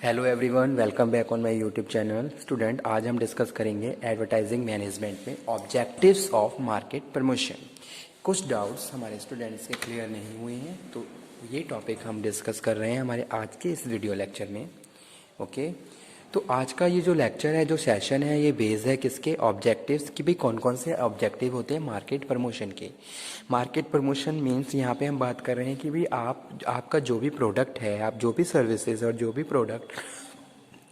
Hello everyone, welcome back on my YouTube channel. Student, आज हम discuss करेंगे advertising management में ऑब्जेक्टिव्स ऑफ मार्केट प्रमोशन। कुछ doubts हमारे स्टूडेंट्स के क्लियर नहीं हुए हैं, तो ये टॉपिक हम डिस्कस कर रहे हैं हमारे आज के इस वीडियो लेक्चर में। ओके, तो आज का ये जो लेक्चर है, जो सेशन है, ये बेस्ड है किसके? ऑब्जेक्टिव्स कि भाई कौन कौन से ऑब्जेक्टिव होते हैं मार्केट प्रमोशन के। मार्केट प्रमोशन मीन्स यहाँ पे हम बात कर रहे हैं कि भाई आपका जो भी प्रोडक्ट है, आप जो भी सर्विसेज और जो भी प्रोडक्ट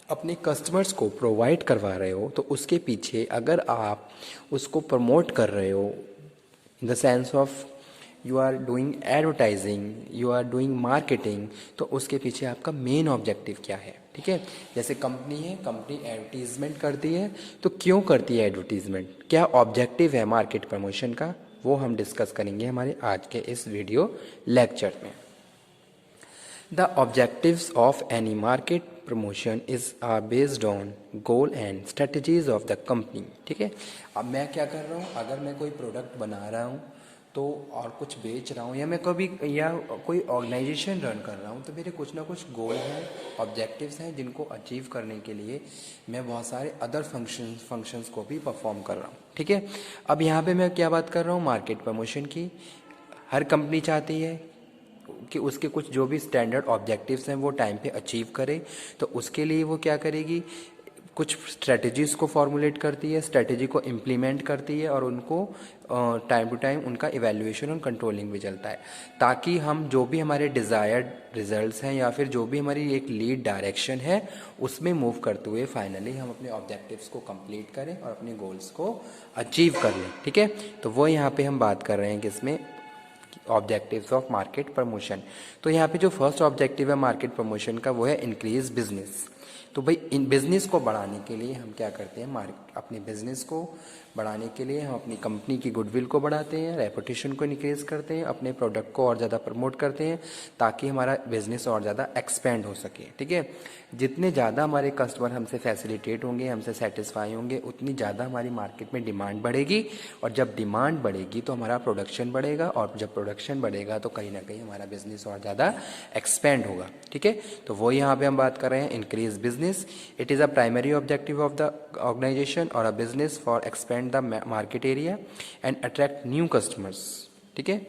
अपने कस्टमर्स को प्रोवाइड करवा रहे हो, तो उसके पीछे अगर आप उसको प्रमोट कर रहे हो in the sense of you are doing advertising, you are doing marketing, तो उसके पीछे आपका मेन ऑब्जेक्टिव क्या है। ठीक है, जैसे कंपनी है, कंपनी एडवर्टीजमेंट करती है, तो क्यों करती है एडवर्टीजमेंट, क्या ऑब्जेक्टिव है मार्केट प्रमोशन का, वो हम डिस्कस करेंगे हमारे आज के इस वीडियो लेक्चर में। The objectives of any market promotion is are based on goal and strategies of the company. ठीक है, अब मैं क्या कर रहा हूँ, अगर मैं कोई प्रोडक्ट बना रहा हूँ तो और कुछ बेच रहा हूँ, या मैं कभी या कोई ऑर्गेनाइजेशन रन कर रहा हूँ, तो मेरे कुछ ना कुछ गोल हैं, ऑब्जेक्टिव्स हैं, जिनको अचीव करने के लिए मैं बहुत सारे अदर फंक्शंस को भी परफॉर्म कर रहा हूँ। ठीक है, अब यहाँ पे मैं क्या बात कर रहा हूँ, मार्केट प्रमोशन की। हर कंपनी चाहती है कि उसके कुछ जो भी स्टैंडर्ड ऑब्जेक्टिव्स हैं वो टाइम पे अचीव करे, तो उसके लिए वो क्या करेगी, कुछ स्ट्रेटजीज़ को फॉर्मुलेट करती है, स्ट्रेटजी को इम्प्लीमेंट करती है, और उनको टाइम टू टाइम उनका इवैल्यूएशन और कंट्रोलिंग भी चलता है, ताकि हम जो भी हमारे डिज़ायर्ड रिजल्ट्स हैं या फिर जो भी हमारी एक लीड डायरेक्शन है उसमें मूव करते हुए फाइनली हम अपने ऑब्जेक्टिव्स को कंप्लीट करें और अपने गोल्स को अचीव कर लें। ठीक है, तो वो यहाँ पे हम बात कर रहे हैं किसमें, ऑब्जेक्टिव्स ऑफ मार्केट प्रमोशन। तो यहाँ पे जो फर्स्ट ऑब्जेक्टिव है मार्केट प्रमोशन का, वो है इंक्रीज बिजनेस। तो भाई इन बिजनेस को बढ़ाने के लिए हम क्या करते हैं, अपने बिजनेस को बढ़ाने के लिए हम अपनी कंपनी की गुडविल को बढ़ाते हैं, रेपुटेशन को इंक्रीज करते हैं, अपने प्रोडक्ट को और ज़्यादा प्रमोट करते हैं, ताकि हमारा बिजनेस और ज़्यादा एक्सपेंड हो सके। ठीक है, जितने ज़्यादा हमारे कस्टमर हमसे फैसिलिटेट होंगे, हमसे सेटिस्फाई होंगे, उतनी ज़्यादा हमारी मार्केट में डिमांड बढ़ेगी, और जब डिमांड बढ़ेगी तो हमारा प्रोडक्शन बढ़ेगा, और जब प्रोडक्शन बढ़ेगा तो कहीं ना कहीं हमारा बिजनेस और ज़्यादा एक्सपेंड होगा। ठीक है, तो वो यहाँ पे हम बात कर रहे हैं increase business. It is a primary objective of the organisation और a business for expand the market area and attract new customers. ठीक है,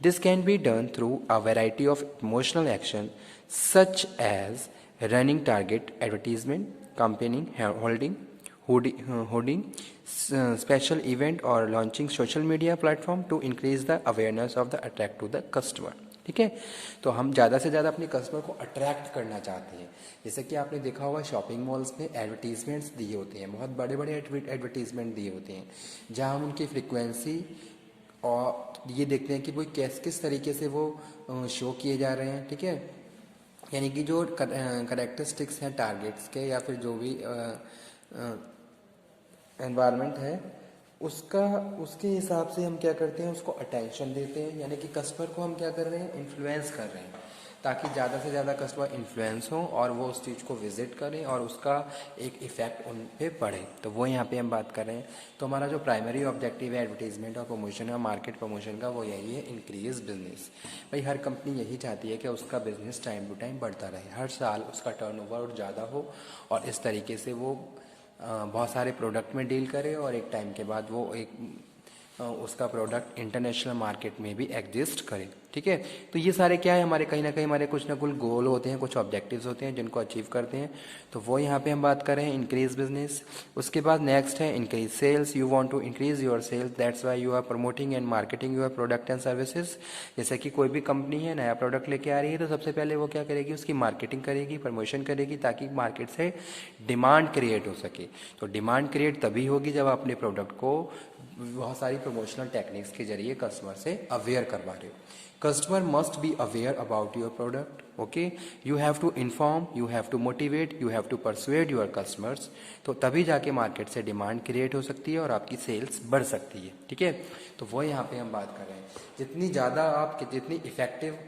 this can be done through a variety of promotional action such as running target advertisement, campaigning, holding special event or launching social media platform to increase the awareness of the attract to the customer। ठीक है, तो हम ज़्यादा से ज़्यादा अपने customer को attract करना चाहते हैं। जैसे कि आपने देखा होगा शॉपिंग मॉल्स में एडवर्टीजमेंट्स दिए होते हैं, बहुत बड़े बड़े एडवर्टीजमेंट दिए होते हैं, जहाँ हम उनकी फ्रिक्वेंसी और ये देखते हैं कि वो किस तरीके से वो शो किए जा रहे हैं। ठीक है, यानी कि जो करेक्टरिस्टिक्स हैं टारगेट्स के, या फिर जो भी एनवायरनमेंट है उसका, उसके हिसाब से हम क्या करते हैं, उसको अटेंशन देते हैं, यानी कि कस्टमर को हम क्या कर रहे हैं, इन्फ्लुएंस कर रहे हैं, ताकि ज़्यादा से ज़्यादा कस्टमर इन्फ्लुएंस हो और वो उस चीज़ को विजिट करें और उसका एक इफ़ेक्ट उन पे पड़े। तो वो यहाँ पे हम बात कर रहे हैं। तो हमारा जो प्राइमरी ऑब्जेक्टिव है एडवर्टीजमेंट और प्रमोशन है, मार्केट प्रमोशन का, वो यही है, इंक्रीज बिजनेस। भाई हर कंपनी यही चाहती है कि उसका बिजनेस टाइम टू टाइम बढ़ता रहे, हर साल उसका टर्नओवर ज़्यादा हो, और इस तरीके से वो बहुत सारे प्रोडक्ट में डील करे, और एक टाइम के बाद वो उसका प्रोडक्ट इंटरनेशनल मार्केट में भी एग्जिस्ट करे। ठीक है, तो ये सारे क्या है, हमारे कहीं ना कहीं हमारे कुछ ना कुछ गोल होते हैं, कुछ ऑब्जेक्टिव्स होते हैं जिनको अचीव करते हैं। तो वो यहाँ पे हम बात कर रहे हैं इंक्रीज बिजनेस। उसके बाद नेक्स्ट है increase sales. You want to increase your sales, that's why you are promoting and marketing your product and services. जैसे कि कोई भी कंपनी है नया प्रोडक्ट लेके आ रही है, तो सबसे पहले वो क्या करेगी, उसकी मार्केटिंग करेगी, प्रमोशन करेगी, ताकि मार्केट से डिमांड क्रिएट हो सके। तो डिमांड क्रिएट तभी होगी जब आप अपने प्रोडक्ट को बहुत सारी प्रमोशनल टेक्निक्स के जरिए कस्टमर से अवेयर करवा रहे हो। Customer must be aware about your product. Okay, you have to inform, you have to motivate, you have to persuade your customers. तो तभी जाके मार्केट से डिमांड क्रिएट हो सकती है और आपकी सेल्स बढ़ सकती है। ठीक है, तो वो यहाँ पे हम बात कर रहे हैं, जितनी ज़्यादा आप जितनी इफेक्टिव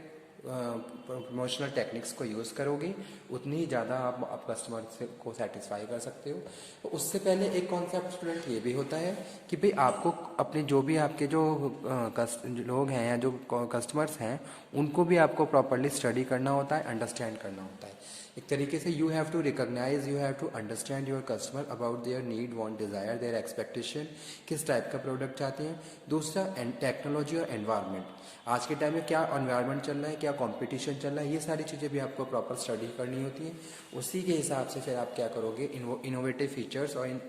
प्रमोशनल टेक्निक्स को यूज़ करोगे, उतनी ही ज़्यादा आप कस्टमर से को सेटिस्फाई कर सकते हो। तो उससे पहले एक कॉन्सेप्ट स्टूडेंट ये भी होता है कि भाई आपको अपने जो भी आपके जो लोग हैं या जो कस्टमर्स हैं उनको भी आपको प्रॉपरली स्टडी करना होता है, अंडरस्टैंड करना होता है। एक तरीके से you have to recognise, you have to understand your customer about their need, want, desire, their expectation, किस टाइप का प्रोडक्ट चाहते हैं। दूसरा टेक्नोलॉजी और एनवायरनमेंट, आज के टाइम में क्या एनवायरनमेंट चल रहा है, क्या कंपटीशन चल रहा है, ये सारी चीज़ें भी आपको प्रॉपर स्टडी करनी होती है। उसी के हिसाब से फिर आप क्या करोगे, इनोवेटिव फीचर्स और इन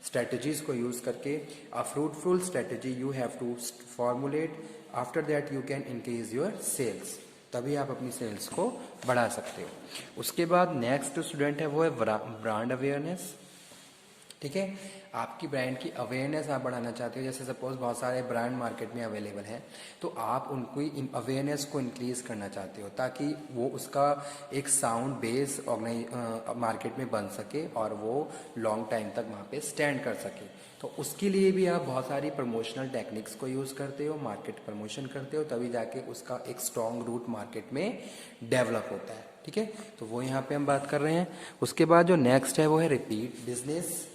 स्ट्रेटजीज़ को यूज़ करके a fruitful strategy you have to formulate. After that you can increase your sales, तभी आप अपनी सेल्स को बढ़ा सकते हो। उसके बाद नेक्स्ट स्टूडेंट है वो है ब्रांड अवेयरनेस। ठीक है, आपकी ब्रांड की अवेयरनेस आप बढ़ाना चाहते हो। जैसे सपोज बहुत सारे ब्रांड मार्केट में अवेलेबल हैं, तो आप उनको अवेयरनेस को इंक्रीज करना चाहते हो ताकि वो उसका एक साउंड बेस मार्केट में बन सके और वो लॉन्ग टाइम तक वहाँ पे स्टैंड कर सके। तो उसके लिए भी आप बहुत सारी प्रमोशनल टेक्निक्स को यूज़ करते हो, मार्केट प्रमोशन करते हो, तभी जाके उसका एक स्ट्रॉन्ग रूट मार्केट में डेवलप होता है। ठीक है, तो वो यहाँ पे हम बात कर रहे हैं। उसके बाद जो नेक्स्ट है वो है repeat business.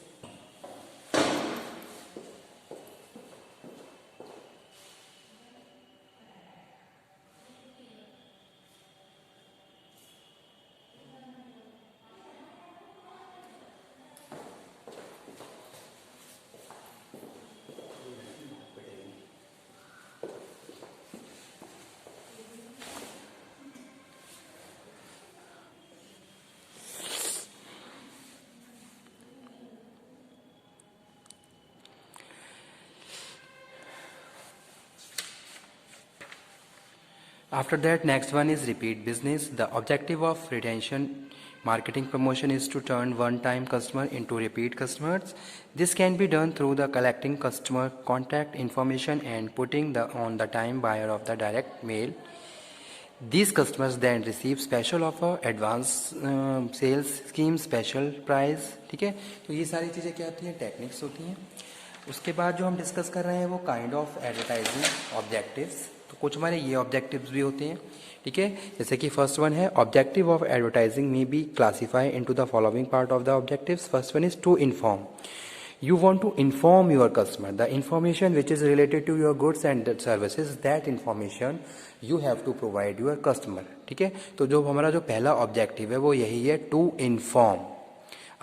After that, next one is repeat business. The objective of retention marketing promotion is to turn one-time customer into repeat customers. This can be done through the collecting customer contact information and putting on the time buyer of the direct mail. These customers then receive special offer, advance sales scheme, special price. ठीक है, तो ये सारी चीज़ें क्या होती हैं, techniques होती हैं। उसके बाद जो हम डिस्कस कर रहे हैं वो काइंड ऑफ एडवर्टाइजिंग ऑब्जेक्टिव्स। तो कुछ हमारे ये ऑब्जेक्टिव्स भी होते हैं। ठीक है, जैसे कि फर्स्ट वन है ऑब्जेक्टिव ऑफ एडवर्टाइजिंग में be classify into the following part of the objectives. First one is to inform, you want to inform your customer the information which is related to your goods and services, that information you have to provide your customer। ठीक है, तो जो हमारा जो पहला objective है वो यही है, टू इन्फॉर्म।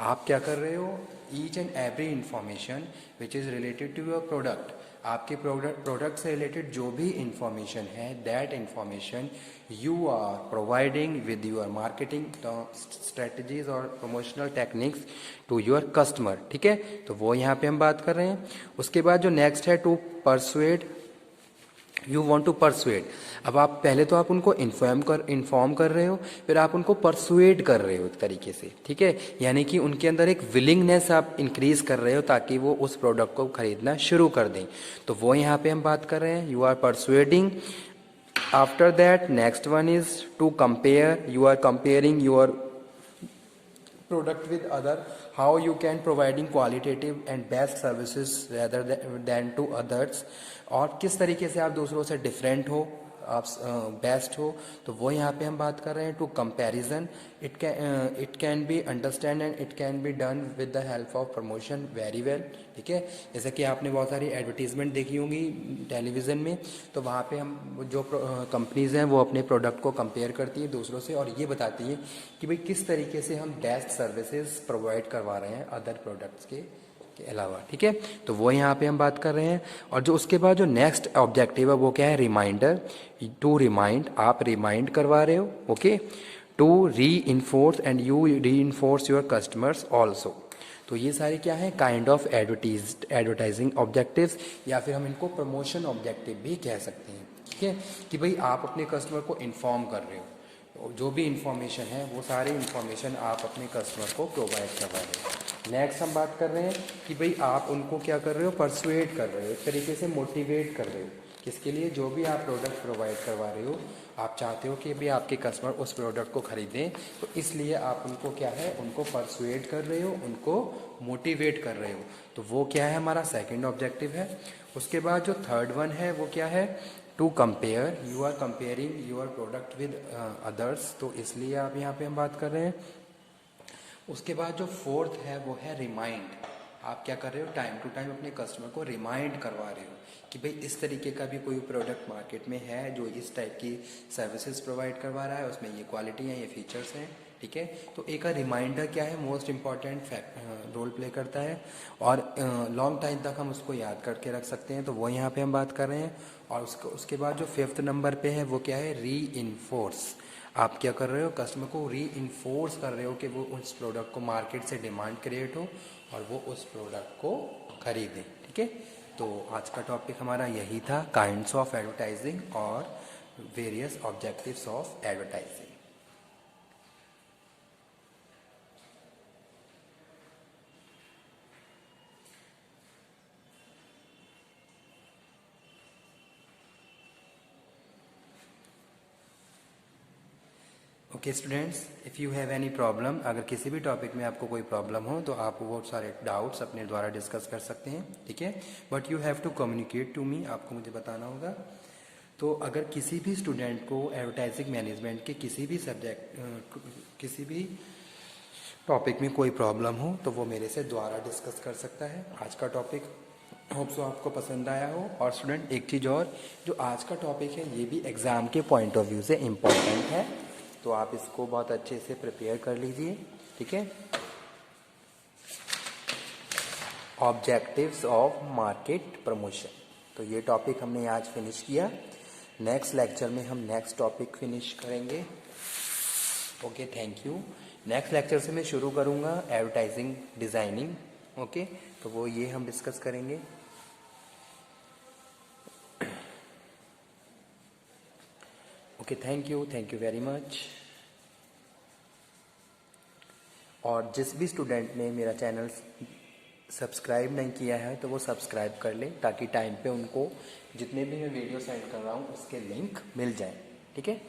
आप क्या कर रहे हो, each and every information which is related to your product, आपके प्रोडक्ट से रिलेटेड जो भी इंफॉर्मेशन है, that information you are providing with your marketing strategies और promotional techniques to your customer. ठीक है, तो वो यहाँ पे हम बात कर रहे हैं। उसके बाद जो नेक्स्ट है to persuade, you want to persuade. अब आप पहले तो आप उनको इन्फॉर्म कर रहे हो, फिर आप उनको परसुएड कर रहे हो एक तरीके से। ठीक है, यानी कि उनके अंदर एक विलिंगनेस आप इंक्रीज कर रहे हो ताकि वो उस प्रोडक्ट को खरीदना शुरू कर दें। तो वो यहाँ पे हम बात कर रहे हैं, you are persuading. After that next one is to compare, you are comparing your product with other, how you can providing qualitative and best services rather than to others, और किस तरीके से आप दूसरों से डिफरेंट हो, आप बेस्ट हो। तो वो यहाँ पे हम बात कर रहे हैं to comparison. It can be understand and it can be done with the help of promotion very well. ठीक है, जैसे कि आपने बहुत सारी एडवर्टीजमेंट देखी होंगी टेलीविज़न में, तो वहाँ पे हम जो कंपनीज हैं वो अपने प्रोडक्ट को कंपेयर करती हैं दूसरों से और ये बताती हैं कि भाई किस तरीके से हम बेस्ट सर्विसेज प्रोवाइड करवा रहे हैं अदर प्रोडक्ट्स के अलावा। ठीक है, तो वो यहाँ पे हम बात कर रहे हैं। और जो उसके बाद जो नेक्स्ट ऑब्जेक्टिव है वो क्या है, रिमाइंडर, टू रिमाइंड, आप रिमाइंड करवा रहे हो। Okay, to reinforce and you reinforce your customers also. तो ये सारे क्या है, काइंड ऑफ एडवर्टाइजिंग ऑब्जेक्टिव्स, या फिर हम इनको प्रमोशन ऑब्जेक्टिव भी कह सकते हैं। ठीक है, कि भाई आप अपने कस्टमर को इन्फॉर्म कर रहे हो, जो भी इंफॉर्मेशन है वो सारी इंफॉर्मेशन आप अपने कस्टमर को प्रोवाइड करवा रहे हो। नेक्स्ट हम बात कर रहे हैं कि भाई आप उनको क्या कर रहे हो, परसुएड कर रहे हो, एक तरीके से मोटिवेट कर रहे हो। किसके लिए, जो भी आप प्रोडक्ट प्रोवाइड करवा रहे हो, आप चाहते हो कि भाई आपके कस्टमर उस प्रोडक्ट को खरीदें, तो इसलिए आप उनको क्या है, उनको परसुएड कर रहे हो, उनको मोटिवेट कर रहे हो। तो वो क्या है, हमारा सेकंड ऑब्जेक्टिव है। उसके बाद जो थर्ड वन है वो क्या है, to compare, you are comparing your product with others, तो इसलिए आप यहाँ पे हम बात कर रहे हैं। उसके बाद जो फोर्थ है वो है रिमाइंड। आप क्या कर रहे हो, टाइम टू टाइम अपने कस्टमर को रिमाइंड करवा रहे हो कि भाई इस तरीके का भी कोई प्रोडक्ट मार्केट में है जो इस टाइप की सर्विसेज प्रोवाइड करवा रहा है, उसमें ये क्वालिटी है, ये फीचर्स हैं, ठीक है। तो एक रिमाइंडर क्या है, मोस्ट इम्पॉर्टेंट रोल प्ले करता है और लॉन्ग टाइम तक हम उसको याद करके रख सकते हैं, तो वो यहाँ पे हम बात कर रहे हैं। और उसके बाद जो 5th नंबर पे है वो क्या है, री इन्फोर्स। आप क्या कर रहे हो, कस्टमर को री इन्फोर्स कर रहे हो कि वो उस प्रोडक्ट को मार्केट से डिमांड क्रिएट हो और वो उस प्रोडक्ट को खरीदें, ठीक है। तो आज का टॉपिक हमारा यही था, काइंड्स ऑफ एडवर्टाइजिंग और various objectives of advertising. Okay students, if you have any problem, अगर किसी भी टॉपिक में आपको कोई प्रॉब्लम हो तो आप वो सारे डाउट्स अपने द्वारा डिस्कस कर सकते हैं, ठीक है। But you have to communicate to me, आपको मुझे बताना होगा। तो अगर किसी भी स्टूडेंट को एडवर्टाइजिंग मैनेजमेंट के किसी भी सब्जेक्ट किसी भी टॉपिक में कोई प्रॉब्लम हो तो वो मेरे से द्वारा डिस्कस कर सकता है। आज का टॉपिक होप सो आपको पसंद आया हो। और स्टूडेंट एक चीज़ और, जो आज का टॉपिक है ये भी एग्ज़ाम के पॉइंट ऑफ व्यू से इम्पोर्टेंट है, तो आप इसको बहुत अच्छे से प्रिपेयर कर लीजिए, ठीक है। ऑब्जेक्टिव्स ऑफ मार्केट प्रमोशन, तो ये टॉपिक हमने आज फिनिश किया। नेक्स्ट लेक्चर में हम नेक्स्ट टॉपिक फिनिश करेंगे। Okay, thank you. Next lecture से मैं शुरू करूँगा एडवर्टाइजिंग डिज़ाइनिंग, ओके, तो वो ये हम डिस्कस करेंगे। Okay, thank you very much. और जिस भी स्टूडेंट ने मेरा चैनल सब्सक्राइब नहीं किया है तो वो सब्सक्राइब कर ले, ताकि टाइम पे उनको जितने भी मैं वीडियो सेंड कर रहा हूँ उसके लिंक मिल जाए, ठीक है।